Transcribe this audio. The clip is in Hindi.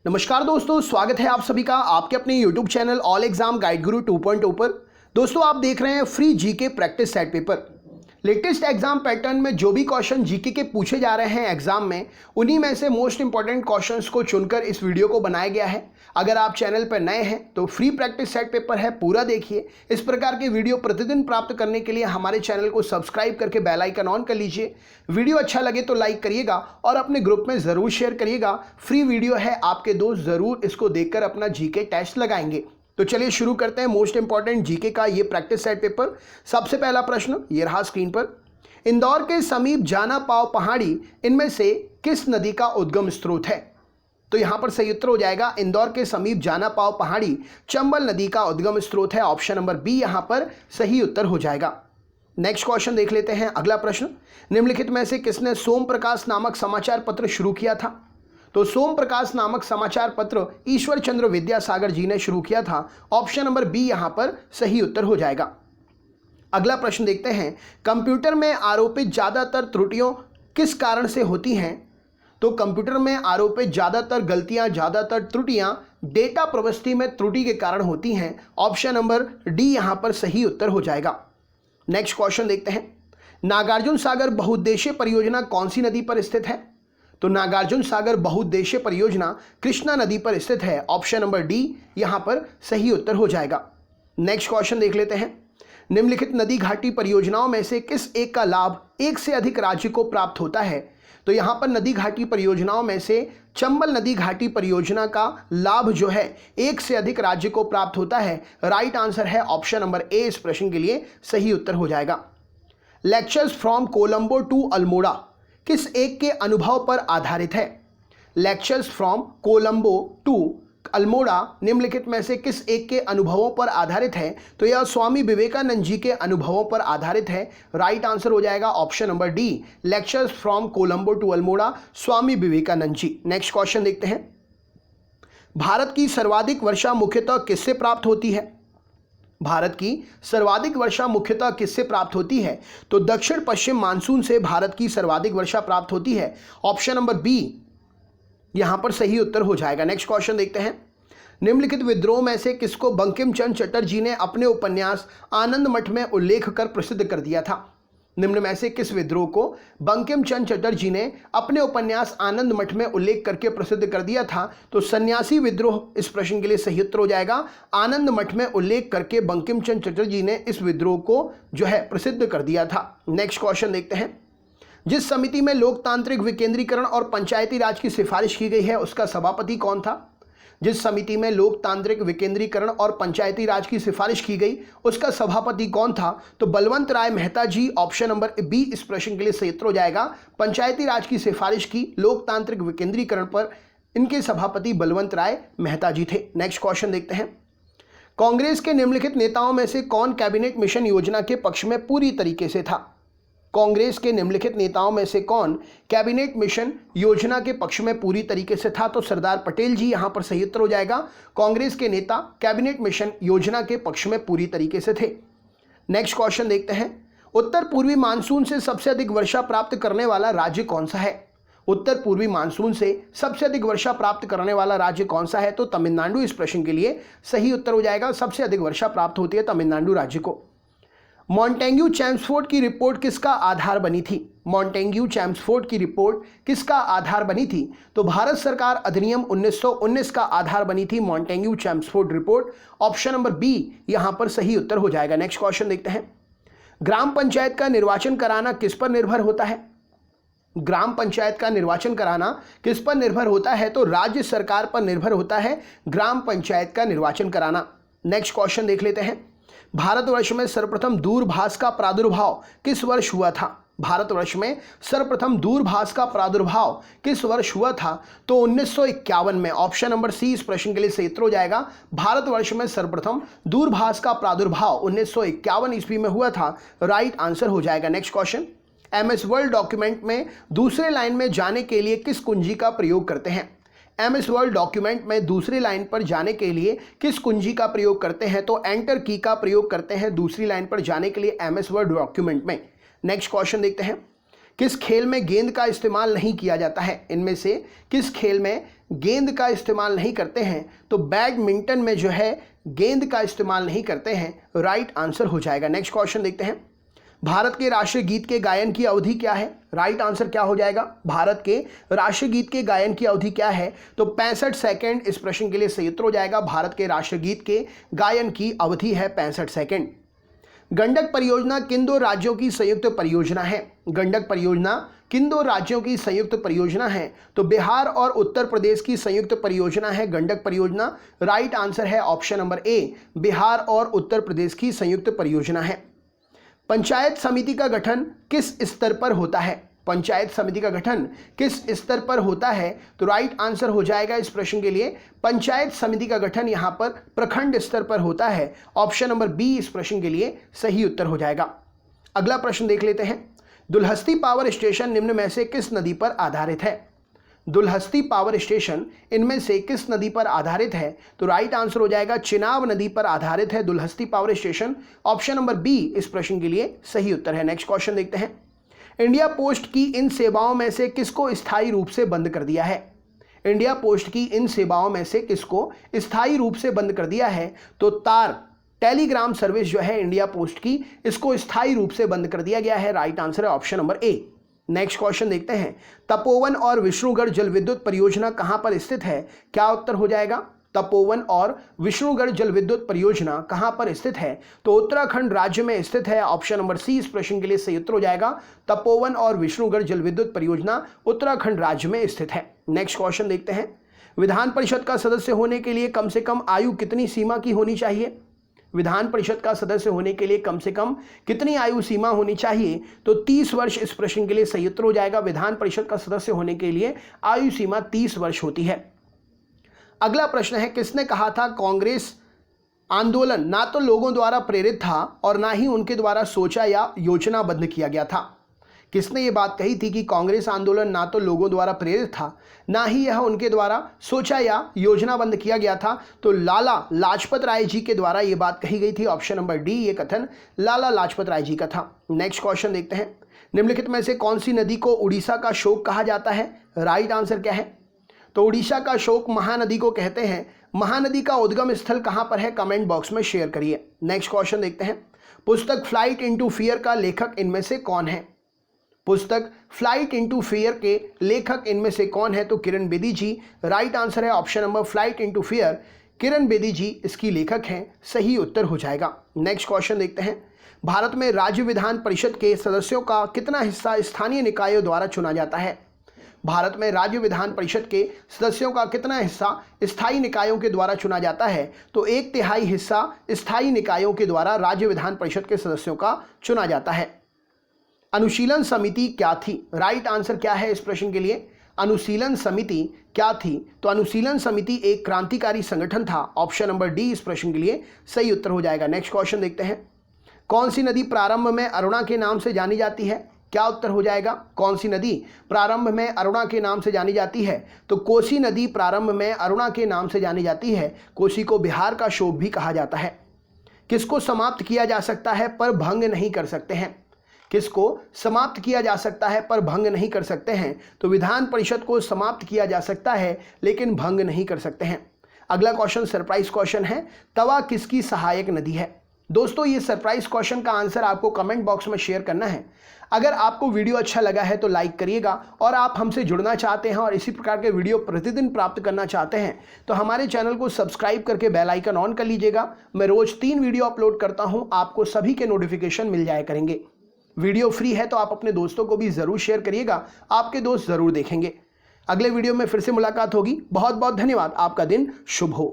नमस्कार दोस्तों, स्वागत है आप सभी का आपके अपने YouTube channel all exam guide गुरु 2.0 पर। दोस्तों आप देख रहे हैं free GK practice set paper. Latest exam pattern में जो भी क्वेश्चन जीके के पूछे जा रहे हैं एग्जाम में, उन्हीं में से मोस्ट इंपॉर्टेंट क्वेश्चंस को चुनकर इस वीडियो को बनाया गया है। अगर आप चैनल पर नए हैं तो फ्री प्रैक्टिस सेट पेपर है, पूरा देखिए। इस प्रकार के वीडियो प्रतिदिन प्राप्त करने के लिए हमारे चैनल को सब्सक्राइब करके बेल आइकन ऑन कर लीजिए। वीडियो अच्छा लगे तो लाइक करिएगा और अपने ग्रुप में ज़रूर शेयर करिएगा। फ्री वीडियो है, आपके दोस्त ज़रूर इसको देखकर अपना जीके टेस्ट लगाएंगे। तो चलिए शुरू करते हैं मोस्ट इंपॉर्टेंट जीके का ये प्रैक्टिस सेट पेपर। सबसे पहला प्रश्न ये रहा स्क्रीन पर। इंदौर के समीप जाना पाव पहाड़ी इनमें से किस नदी का उद्गम स्रोत है? तो यहां पर सही उत्तर हो जाएगा इंदौर के समीप जाना पाव पहाड़ी चंबल नदी का उद्गम स्रोत है। ऑप्शन नंबर बी यहां पर सही उत्तर हो जाएगा। नेक्स्ट क्वेश्चन देख लेते हैं। अगला प्रश्न, निम्नलिखित में से किसने सोम प्रकाश नामक समाचार पत्र शुरू किया था? तो सोम प्रकाश नामक समाचार पत्र ईश्वर चंद्र विद्यासागर जी ने शुरू किया था। ऑप्शन नंबर बी यहां पर सही उत्तर हो जाएगा। अगला प्रश्न देखते हैं, कंप्यूटर में आरोपित ज्यादातर त्रुटियों किस कारण से होती हैं? तो कंप्यूटर में आरोपित ज्यादातर गलतियां, ज्यादातर त्रुटियां डेटा प्रविष्टि में त्रुटि के कारण होती हैं। ऑप्शन नंबर डी यहां पर सही उत्तर हो जाएगा। नेक्स्ट क्वेश्चन देखते हैं, नागार्जुन सागर बहुउद्देशीय परियोजना कौन सी नदी पर स्थित है? तो नागार्जुन सागर बहुउद्देशीय परियोजना कृष्णा नदी पर स्थित है। ऑप्शन नंबर डी यहां पर सही उत्तर हो जाएगा। नेक्स्ट क्वेश्चन देख लेते हैं, निम्नलिखित नदी घाटी परियोजनाओं में से किस एक का लाभ एक से अधिक राज्य को प्राप्त होता है? तो यहां पर नदी घाटी परियोजनाओं में से चंबल नदी घाटी परियोजना का लाभ जो है एक से अधिक राज्य को प्राप्त होता है। राइट आंसर है ऑप्शन नंबर ए, इस प्रश्न के लिए सही उत्तर हो जाएगा। Lectures from Colombo to Almora किस एक के अनुभव पर आधारित है? Lectures from Colombo to Almora निम्नलिखित में से किस एक के अनुभवों पर आधारित है? तो यह स्वामी विवेकानंद जी के अनुभवों पर आधारित है। राइट आंसर हो जाएगा option number D, lectures from Colombo to Almora, Swami Vivekananda ji. Next question देखते हैं, भारत की सर्वाधिक वर्षा मुख्यतः किससे प्राप्त होती है? भारत की सर्वाधिक वर्षा मुख्यतः किससे प्राप्त होती है? तो दक्षिण पश्चिम मानसून से भारत की सर्वाधिक वर्षा प्राप्त होती है। ऑप्शन नंबर बी यहां पर सही उत्तर हो जाएगा। नेक्स्ट क्वेश्चन देखते हैं, निम्नलिखित विद्रोह में से किसको बंकिम चंद्र चटर्जी ने अपने उपन्यास आनंद मठ में उल्लेख कर प्रसिद्ध कर दिया था? निम्न में से किस विद्रोह को बंकिम चंद्र चटर्जी ने अपने उपन्यास आनंद मठ में उल्लेख करके प्रसिद्ध कर दिया था? तो सन्यासी विद्रोह इस प्रश्न के लिए सही उत्तर हो जाएगा। आनंद मठ में उल्लेख करके बंकिम चंद्र चटर्जी ने इस विद्रोह को जो है प्रसिद्ध कर दिया था। नेक्स्ट क्वेश्चन देखते हैं, जिस समिति में लोकतांत्रिक विकेंद्रीकरण और पंचायती राज की सिफारिश की गई है उसका सभापति कौन था? जिस समिति में लोकतांत्रिक विकेंद्रीकरण और पंचायती राज की सिफारिश की गई उसका सभापति कौन था? तो बलवंत राय मेहता जी। ऑप्शन नंबर बी इस प्रश्न के लिए सही उत्तर हो जाएगा। पंचायती राज की सिफारिश की लोकतांत्रिक विकेंद्रीकरण पर इनके सभापति बलवंत राय मेहता जी थे। नेक्स्ट क्वेश्चन देखते हैं, कांग्रेस के निम्नलिखित नेताओं में से कौन कैबिनेट मिशन योजना के पक्ष में पूरी तरीके से था? कांग्रेस के निम्नलिखित नेताओं में से कौन कैबिनेट मिशन योजना के पक्ष में पूरी तरीके से था? तो सरदार पटेल जी यहां पर सही उत्तर हो जाएगा। कांग्रेस के नेता कैबिनेट मिशन योजना के पक्ष में पूरी तरीके से थे। नेक्स्ट क्वेश्चन देखते हैं, उत्तर पूर्वी मानसून से सबसे अधिक वर्षा प्राप्त करने वाला राज्य कौन सा है? उत्तर पूर्वी मानसून से सबसे अधिक वर्षा प्राप्त करने वाला राज्य कौन सा है? तो तमिलनाडु इस प्रश्न के लिए सही उत्तर हो जाएगा। सबसे अधिक वर्षा प्राप्त होती है तमिलनाडु राज्य को। मॉन्टेग्यू चैम्सफोर्ड की रिपोर्ट किसका आधार बनी थी? मॉन्टेग्यू चैम्सफोर्ड की रिपोर्ट किसका आधार बनी थी? तो भारत सरकार अधिनियम 1919 का आधार बनी थी Montagu Chelmsford report. Option number B यहां पर सही उत्तर हो जाएगा। नेक्स्ट क्वेश्चन देखते हैं, ग्राम पंचायत का निर्वाचन कराना किस पर निर्भर होता है? ग्राम पंचायत का निर्वाचन कराना किस पर निर्भर होता है? तो राज्य सरकार पर निर्भर होता है ग्राम पंचायत का निर्वाचन कराना। नेक्स्ट क्वेश्चन देख लेते हैं, भारतवर्ष में सर्वप्रथम दूरभाष का प्रादुर्भाव किस वर्ष हुआ था? भारतवर्ष में सर्वप्रथम दूरभाष का प्रादुर्भाव किस वर्ष हुआ था? तो 1951 में। ऑप्शन नंबर सी इस प्रश्न के लिए सही उत्तर हो जाएगा। भारतवर्ष में सर्वप्रथम दूरभाष का प्रादुर्भाव 1951 ईस्वी में हुआ था। राइट आंसर हो जाएगा। Next question, MS word document में दूसरे लाइन में जाने के लिए किस कुंजी का प्रयोग करते हैं? MS वर्ड डॉक्यूमेंट में दूसरी लाइन पर जाने के लिए किस कुंजी का प्रयोग करते हैं? तो एंटर की का प्रयोग करते हैं दूसरी लाइन पर जाने के लिए MS वर्ड डॉक्यूमेंट में। नेक्स्ट क्वेश्चन देखते हैं, किस खेल में गेंद का इस्तेमाल नहीं किया जाता है? इनमें से किस खेल में गेंद का इस्तेमाल नहीं करते हैं? तो बैडमिंटन में जो है गेंद का इस्तेमाल नहीं करते हैं, राइट आंसर हो जाएगा। नेक्स्ट क्वेश्चन देखते हैं, भारत के राष्ट्रीय गीत के गायन की अवधि क्या है? राइट आंसर क्या हो जाएगा? भारत के राष्ट्रीय गीत के गायन की अवधि क्या है? तो 65 सेकंड इस प्रश्न के लिए सही उत्तर हो जाएगा। भारत के राष्ट्रीय गीत के गायन की अवधि है 65 सेकंड। गंडक परियोजना किन दो राज्यों की संयुक्त परियोजना है? गंडक परियोजना किन दो राज्यों की संयुक्त परियोजना है? तो बिहार और उत्तर प्रदेश की संयुक्त परियोजना है गंडक परियोजना। राइट आंसर है ऑप्शन नंबर ए, बिहार और उत्तर प्रदेश की संयुक्त परियोजना है। पंचायत समिति का गठन किस स्तर पर होता है? पंचायत समिति का गठन किस स्तर पर होता है? तो राइट आंसर हो जाएगा इस प्रश्न के लिए, पंचायत समिति का गठन यहां पर प्रखंड स्तर पर होता है। ऑप्शन नंबर बी इस प्रश्न के लिए सही उत्तर हो जाएगा। अगला प्रश्न देख लेते हैं, दुलहस्ती पावर स्टेशन निम्न में से किस नदी पर आधारित है? दुलहस्ती पावर स्टेशन इनमें से किस नदी पर आधारित है? तो राइट आंसर हो जाएगा चिनाब नदी पर आधारित है Dulhasti power station. Option number B इस प्रश्न के लिए सही उत्तर है। नेक्स्ट क्वेश्चन देखते हैं, इंडिया पोस्ट की इन सेवाओं में से किसको स्थायी रूप से बंद कर दिया है? इंडिया पोस्ट की इन सेवाओं में से किसको स्थायी रूप से बंद कर दिया है? तो तार टेलीग्राम सर्विस जो है इंडिया पोस्ट की, इसको स्थायी रूप से बंद कर दिया गया है। राइट आंसर है ऑप्शन नंबर ए। नेक्स्ट क्वेश्चन देखते हैं, तपोवन और विष्णुगढ़ जल विद्युत परियोजना कहां पर स्थित है? क्या उत्तर हो जाएगा? तपोवन और विष्णुगढ़ जल विद्युत परियोजना कहां पर स्थित है? तो उत्तराखंड राज्य में स्थित है। ऑप्शन नंबर सी इस प्रश्न के लिए सही उत्तर हो जाएगा। तपोवन और विष्णुगढ़ जल विद्युत परियोजना उत्तराखंड राज्य में स्थित है। नेक्स्ट क्वेश्चन देखते हैं, विधान परिषद का सदस्य होने के लिए कम से कम आयु कितनी सीमा की होनी चाहिए? विधान परिषद का सदस्य होने के लिए कम से कम कितनी आयु सीमा होनी चाहिए? तो 30 वर्ष इस प्रश्न के लिए सही उत्तर हो जाएगा। विधान परिषद का सदस्य होने के लिए आयु सीमा 30 वर्ष होती है। अगला प्रश्न है, किसने कहा था कांग्रेस आंदोलन ना तो लोगों द्वारा प्रेरित था और ना ही उनके द्वारा सोचा या योजनाबद्ध किया गया था? किसने ये बात कही थी कि कांग्रेस आंदोलन ना तो लोगों द्वारा प्रेरित था, ना ही यह उनके द्वारा सोचा या योजनाबद्ध किया गया था? तो लाला लाजपत राय जी के द्वारा ये बात कही गई थी। ऑप्शन नंबर डी ये कथन लाला लाजपत राय जी का था। नेक्स्ट क्वेश्चन देखते हैं, निम्नलिखित में से कौन सी नदी को उड़ीसा का शोक कहा जाता है? राइट आंसर क्या है? तो उड़ीसा का शोक महानदी को कहते हैं। महानदी का उद्गम स्थल कहां पर है? कमेंट बॉक्स में शेयर करिए। नेक्स्ट क्वेश्चन देखते हैं, पुस्तक फ्लाइट इनटू फियर का लेखक इनमें से कौन है? पुस्तक फ्लाइट इनटू फियर के लेखक इनमें से कौन है? तो किरण बेदी जी। राइट आंसर है option number flight into fear, Kiran Bedi ji इसकी लेखक हैं। सही उत्तर हो जाएगा। नेक्स्ट क्वेश्चन देखते हैं, भारत में राज्य विधान परिषद के सदस्यों का कितना हिस्सा स्थानीय निकायों द्वारा चुना जाता है? भारत में राज्य विधान परिषद के सदस्यों का कितना हिस्सा स्थायी निकायों के द्वारा चुना जाता है? तो 1/3 हिस्सा स्थायी निकायों के द्वारा राज्य विधान परिषद के सदस्यों का चुना जाता है। अनुशीलन समिति क्या थी? राइट आंसर क्या है इस प्रश्न के लिए? अनुशीलन समिति क्या थी? तो अनुशीलन समिति एक क्रांतिकारी संगठन था। ऑप्शन नंबर डी इस प्रश्न के लिए सही उत्तर हो जाएगा। नेक्स्ट क्वेश्चन देखते हैं, कौन सी नदी प्रारंभ में अरुणा के नाम से जानी जाती है? क्या उत्तर हो जाएगा? कौन सी नदी प्रारंभ में अरुणा के नाम से जानी जाती है? तो कोसी नदी प्रारंभ में अरुणा के नाम से जानी जाती है। कोसी को बिहार का शोक भी कहा जाता है। किसको समाप्त किया जा सकता है पर भंग नहीं कर सकते हैं? किसको समाप्त किया जा सकता है पर भंग नहीं कर सकते हैं? तो विधान परिषद को समाप्त किया जा सकता है लेकिन भंग नहीं कर सकते हैं। अगला क्वेश्चन सरप्राइज क्वेश्चन है, तवा किसकी सहायक नदी है? दोस्तों ये सरप्राइज क्वेश्चन का आंसर आपको कमेंट बॉक्स में शेयर करना है। अगर आपको वीडियो अच्छा लगा है तो लाइक करिएगा, और आप हमसे जुड़ना चाहते हैं और इसी प्रकार के वीडियो प्रतिदिन प्राप्त करना चाहते हैं तो हमारे चैनल को सब्सक्राइब करके बेल आइकन ऑन कर लीजिएगा। मैं रोज 3 वीडियो अपलोड करता हूं, आपको सभी के नोटिफिकेशन मिल जाया करेंगे। वीडियो फ्री है तो आप अपने दोस्तों को भी ज़रूर शेयर करिएगा, आपके दोस्त ज़रूर देखेंगे। अगले वीडियो में फिर से मुलाकात होगी। बहुत बहुत धन्यवाद। आपका दिन शुभ हो।